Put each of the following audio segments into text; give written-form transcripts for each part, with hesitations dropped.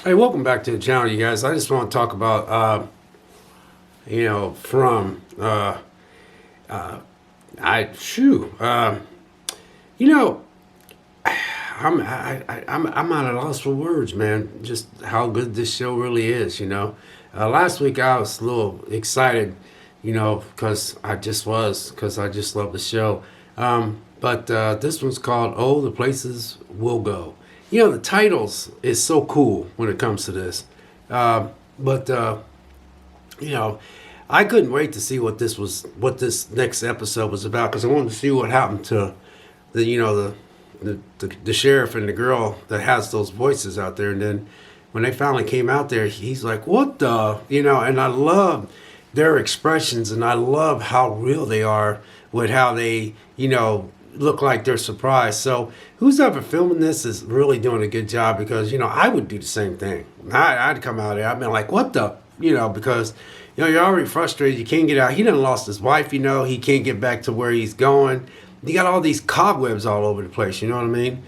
Hey, welcome back to the channel, you guys. I just want to talk about, from, I, shoo, you know, I'm at a loss for words, man. Just how good this show really is, Last week I was a little excited, because I just love the show. But this one's called "Oh, the Places We'll Go." The titles is so cool when it comes to this. But you know, I couldn't wait to see what this next episode was about because I wanted to see what happened to the, the sheriff and the girl that has those voices out there. And then when they finally came out there, he's like, "What the?" And I love their expressions and I love how real they are with how they, look like they're surprised. So who's ever filming this is really doing a good job because I would do the same thing. I'd come out there. I'd be like, "What the?" Because you're already frustrated. You can't get out. He done lost his wife. He can't get back to where he's going. You got all these cobwebs all over the place. You know what I mean?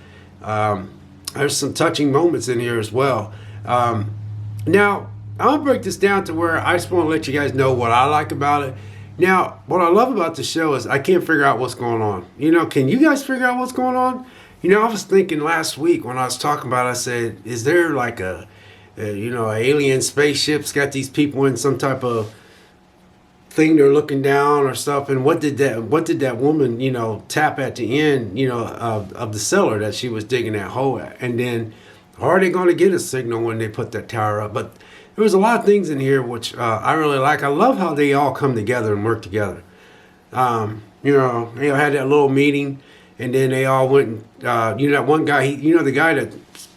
There's some touching moments in here as well. Now, I'll break this down to where I just want to let you guys know what I like about it. Now, what I love about the show is I can't figure out what's going on. Can you guys figure out what's going on? I was thinking last week when I was talking about it, I said, is there like alien spaceship's got these people in some type of thing they're looking down or stuff, and what did that woman tap at the end of the cellar that she was digging that hole at, and then are they going to get a signal when they put that tower up? But there was a lot of things in here which I really like. I love how they all come together and work together. They had that little meeting, and then they all went and that one guy, the guy that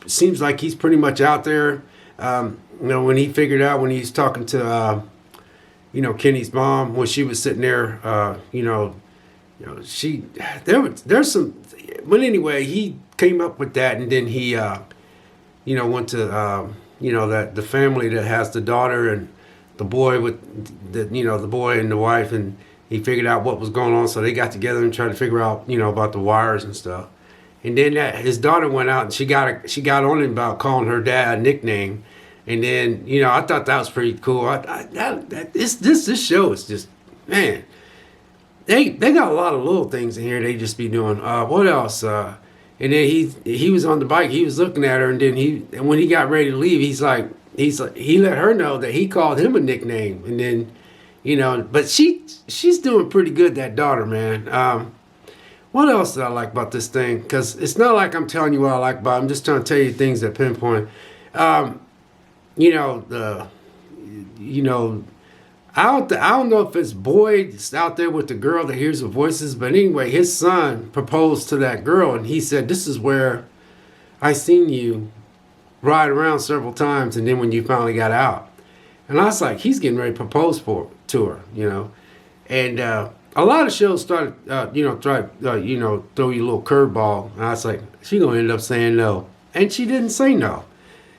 seems like he's pretty much out there. When he figured out when he's talking to Kenny's mom when she was sitting there, she there's some. But anyway, he came up with that, and then he went to that the family that has the daughter and the boy with the boy and the wife, and he figured out what was going on, so they got together and tried to figure out about the wires and stuff. And then his daughter went out and she got on him about calling her dad a nickname. And then I thought that was pretty cool. This show is just, man, they got a lot of little things in here they just be doing. What else? And then he was on the bike. He was looking at her, and then and when he got ready to leave, he let her know that he called him a nickname. And then but she's doing pretty good, that daughter, man. What else did I like about this thing? Because it's not like I'm telling you what I like about it. I'm just trying to tell you things that pinpoint. You know the you know I don't know if it's Boyd out there with the girl that hears the voices, but anyway, his son proposed to that girl, and he said, "This is where I seen you ride around several times, and then when you finally got out." And I was like, he's getting ready to propose to her. And a lot of shows started, try throw you a little curveball, and I was like, she gonna end up saying no, and she didn't say no.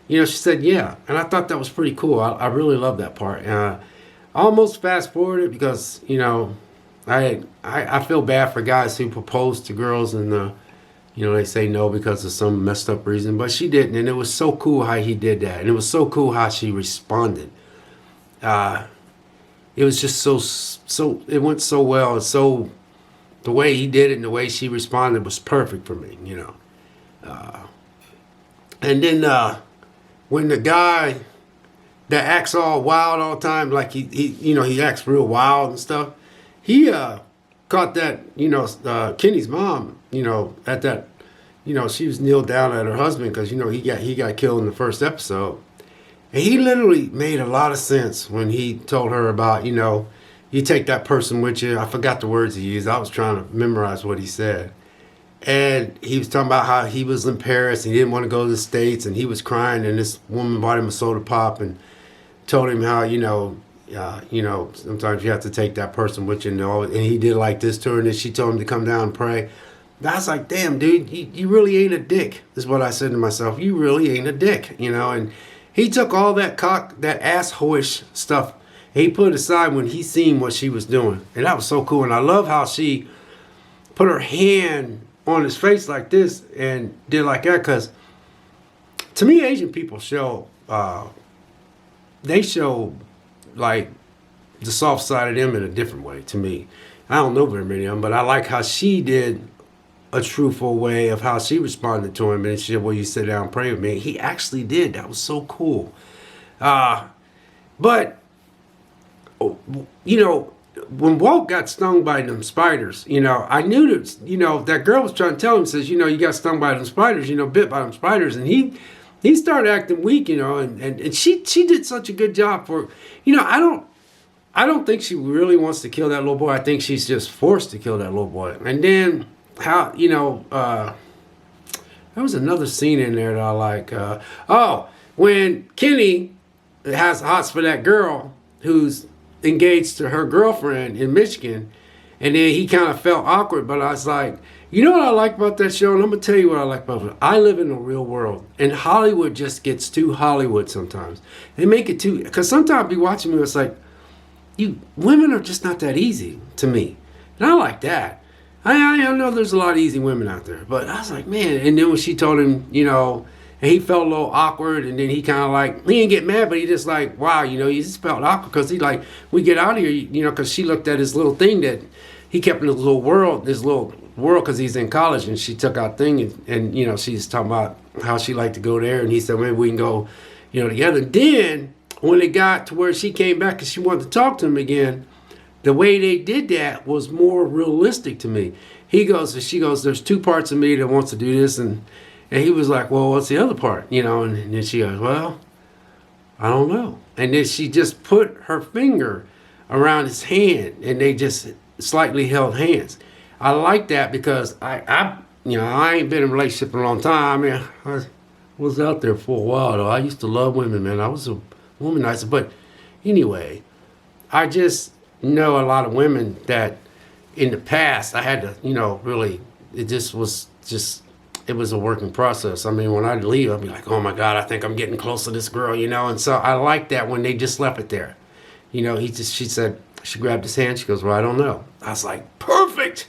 She said yeah, and I thought that was pretty cool. I really love that part. I almost fast forwarded because I feel bad for guys who propose to girls and they say no because of some messed up reason, but she didn't, and it was so cool how he did that, and it was so cool how she responded. It was just so it went so well, and so the way he did it and the way she responded was perfect for me. And then when the guy that acts all wild all the time, like he acts real wild and stuff. He caught that Kenny's mom at that she was kneeled down at her husband because he got killed in the first episode, and he literally made a lot of sense when he told her about you take that person with you. I forgot the words he used. I was trying to memorize what he said. And he was talking about how he was in Paris and he didn't want to go to the States, and he was crying, and this woman bought him a soda pop and told him how sometimes you have to take that person with you, and he did like this to her, and then she told him to come down and pray. And I was like, damn, dude, you really ain't a dick, is what I said to myself. You really ain't a dick, and he took all that that assholeish stuff, and he put it aside when he seen what she was doing, and that was so cool. And I love how she put her hand on his face like this and did like that, because to me, Asian people show they show like the soft side of them in a different way. To me, I don't know very many of them, but I like how she did a truthful way of how she responded to him, and she said, "Well, you sit down and pray with me." He actually did. That was so cool. But you know, when Walt got stung by them spiders, you know, I knew that, you know, that girl was trying to tell him, says, you know, you got stung by them spiders, you know, bit by them spiders. And he started acting weak, you know, and she did such a good job for, you know, I don't think she really wants to kill that little boy. I think she's just forced to kill that little boy. And then how, you know, there was another scene in there that I like. When Kenny has hots for that girl who's engaged to her girlfriend in Michigan, and then he kind of felt awkward, but I was like, you know what I like about that show? And I'm going to tell you what I like about it. I live in the real world, and Hollywood just gets too Hollywood sometimes. They make it too, because sometimes I be watching me, it's like, you women are just not that easy to me. And I like that. I know there's a lot of easy women out there, but I was like, man. And then when she told him, you know, and he felt a little awkward, and then he kind of like, he didn't get mad, but he just like, wow, you know, he just felt awkward because he like, we get out of here, you know, because she looked at his little thing that he kept in his little world, because he's in college, and she took out thing, and you know, she's talking about how she liked to go there, and he said, maybe we can go, you know, together. And then when it got to where she came back and she wanted to talk to him again, the way they did that was more realistic to me. He goes, and she goes, there's two parts of me that wants to do this, and he was like, well, what's the other part? You know, and then she goes, well, I don't know. And then she just put her finger around his hand, and they just slightly held hands. I like that because I you know, I ain't been in a relationship in a long time. I mean, I was out there for a while, though. I used to love women, man. I was a womanizer. But anyway, I just know a lot of women that in the past I had to, you know, really, it just was just, it was a working process. I mean, when I'd leave, I'd be like, oh my God, I think I'm getting close to this girl, you know? And so I like that when they just left it there. You know, she said, she grabbed his hand, she goes, well, I don't know. I was like, perfect.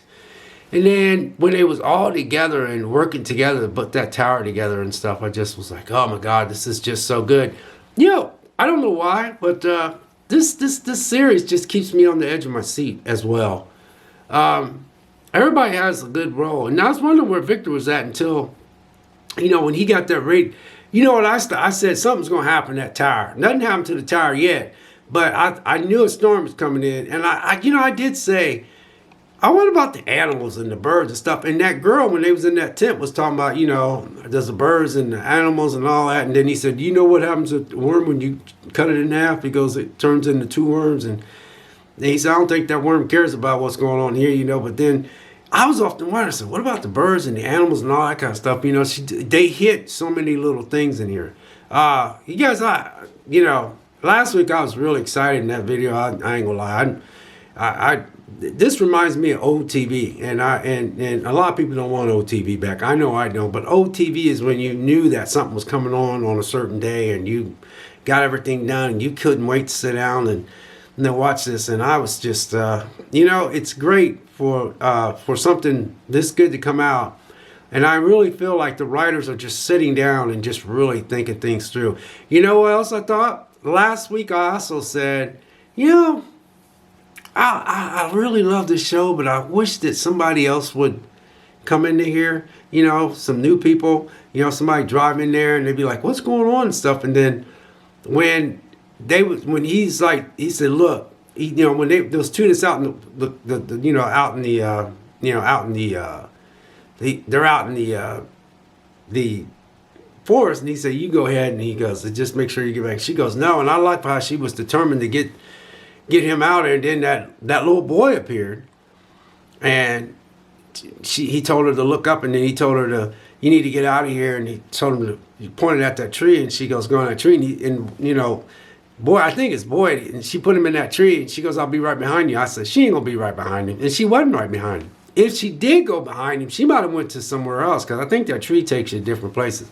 And then when they was all together and working together to put that tower together and stuff, I just was like, oh my God, this is just so good. You know, I don't know why, but this series just keeps me on the edge of my seat as well. Everybody has a good role. And I was wondering where Victor was at until, you know, when he got that rate. You know what, I said something's going to happen to that tower. Nothing happened to the tower yet, but I knew a storm was coming in. And I did say, I wonder about the animals and the birds and stuff. And that girl, when they was in that tent, was talking about, you know, there's the birds and the animals and all that. And then he said, you know what happens with the worm when you cut it in half? He goes, it turns into two worms. And he said, I don't think that worm cares about what's going on here, you know. But then I was often wondering, I said, what about the birds and the animals and all that kind of stuff? You know, they hit so many little things in here. You guys, you know, last week I was really excited in that video. I ain't gonna lie. This reminds me of old TV, and a lot of people don't want old TV back. I know I don't, but old TV is when you knew that something was coming on a certain day, and you got everything done, and you couldn't wait to sit down and then watch this. And I was just, you know, it's great for something this good to come out, and I really feel like the writers are just sitting down and just really thinking things through. You know what else I thought? Last week I also said, you know, I really love this show, but I wish that somebody else would come into here, you know, some new people, you know, somebody drive in there and they'd be like, what's going on and stuff. And then when he's like, he said, look, you know, when those students out in the you know, out in the, you know, out in they're out in the forest, and he said, you go ahead, and he goes, just make sure you get back. She goes, no. And I like how she was determined to get him out there. And then that little boy appeared, and he told her to look up, and then he told her you need to get out of here. And he told him he pointed at that tree, and she goes, go on that tree. And you know, boy, I think it's Boyd. And she put him in that tree, and she goes, I'll be right behind you. I said, she ain't gonna be right behind him. And she wasn't right behind him. If she did go behind him, she might have went to somewhere else, because I think that tree takes you to different places.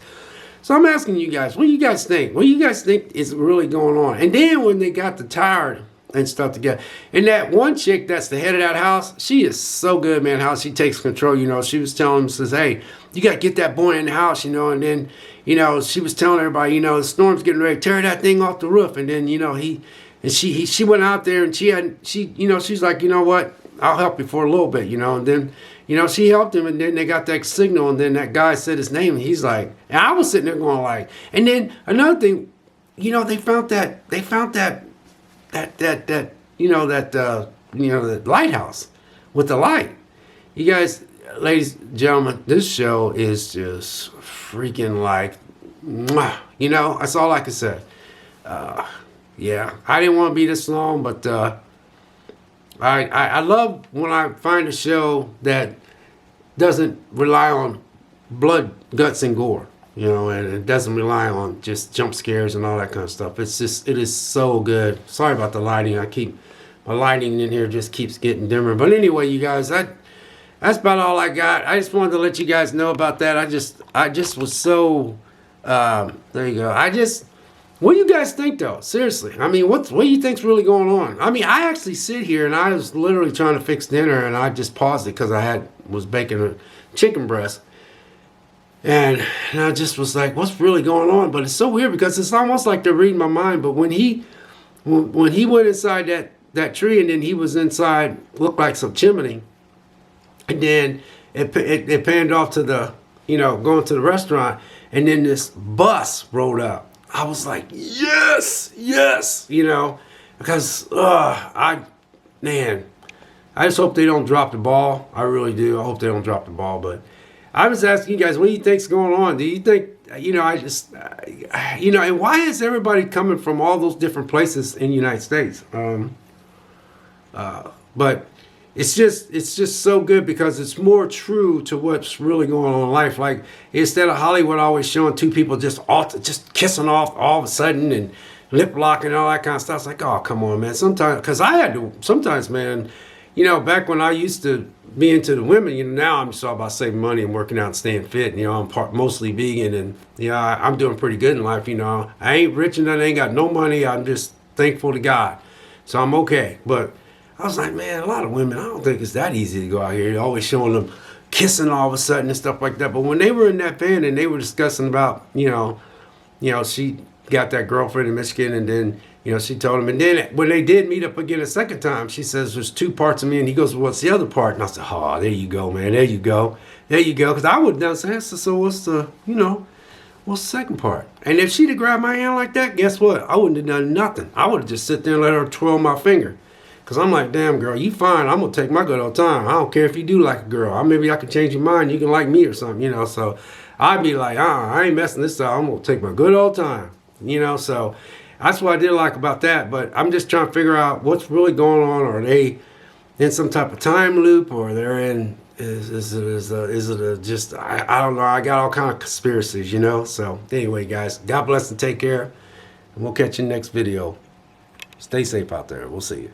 So I'm asking you guys, what do you guys think? What do you guys think is really going on? And then when they got the tower and stuff together. And that one chick that's the head of that house, she is so good, man, how she takes control. You know, she was telling him, says, hey, you got to get that boy in the house, you know. And then, you know, she was telling everybody, you know, the storm's getting ready to tear that thing off the roof. And then, you know, she went out there and you know, she's like, you know what, I'll help you for a little bit, you know. And then, you know, she helped him, and then they got that signal, and then that guy said his name, and he's like, and I was sitting there going like, and then another thing, you know, they found that you know, the lighthouse with the light. You guys, ladies and gentlemen, this show is just freaking like, mwah. You know, that's all I can say. Yeah, I didn't want to be this long, but I love when I find a show that doesn't rely on blood, guts, and gore. You know, and it doesn't rely on just jump scares and all that kind of stuff. It's just, it is so good. Sorry about the lighting. My lighting in here just keeps getting dimmer. But anyway, you guys, that's about all I got. I just wanted to let you guys know about that. I just was so, there you go. What do you guys think though? Seriously. I mean, what do you think's really going on? I mean, I actually sit here and I was literally trying to fix dinner and I just paused it because was baking a chicken breast. And I just was like, what's really going on? But it's so weird because it's almost like they're reading my mind. But when he went inside that tree and then he was inside, looked like some chimney. And then it panned off to the, you know, going to the restaurant. And then this bus rolled up. I was like, yes, you know, because, I just hope they don't drop the ball. I really do. I hope they don't drop the ball. But I was asking you guys, what do you think's going on? Do you think, you know, you know, and why is everybody coming from all those different places in the United States? But it's just so good because it's more true to what's really going on in life. Like, instead of Hollywood always showing two people just kissing off all of a sudden and lip locking and all that kind of stuff. It's like, oh, come on, man. Sometimes, man, you know, back when I used to be into the women, you know, now I'm just all about saving money and working out and staying fit. And, you know, I'm mostly vegan and, you know, I'm doing pretty good in life. You know, I ain't rich and I ain't got no money. I'm just thankful to God. So I'm okay. But I was like, man, a lot of women, I don't think it's that easy to go out here. You're always showing them kissing all of a sudden and stuff like that. But when they were in that van and they were discussing about, you know, she got that girlfriend in Michigan and then, you know, she told him. And then when they did meet up again a second time, she says, there's two parts of me. And he goes, well, what's the other part? And I said, oh, there you go, man. There you go. Because I would have done something. So what's the, you know, what's the second part? And if she'd have grabbed my hand like that, guess what? I wouldn't have done nothing. I would have just sit there and let her twirl my finger. Because I'm like, damn, girl, you fine. I'm going to take my good old time. I don't care if you do like a girl. Maybe I can change your mind. You can like me or something, you know. So I'd be like, I ain't messing this up. I'm going to take my good old time, you know. So that's what I did like about that. But I'm just trying to figure out what's really going on. Are they in some type of time loop, or they're in, is it just, I don't know. I got all kind of conspiracies, you know. So anyway, guys, God bless and take care. And we'll catch you in the next video. Stay safe out there. We'll see you.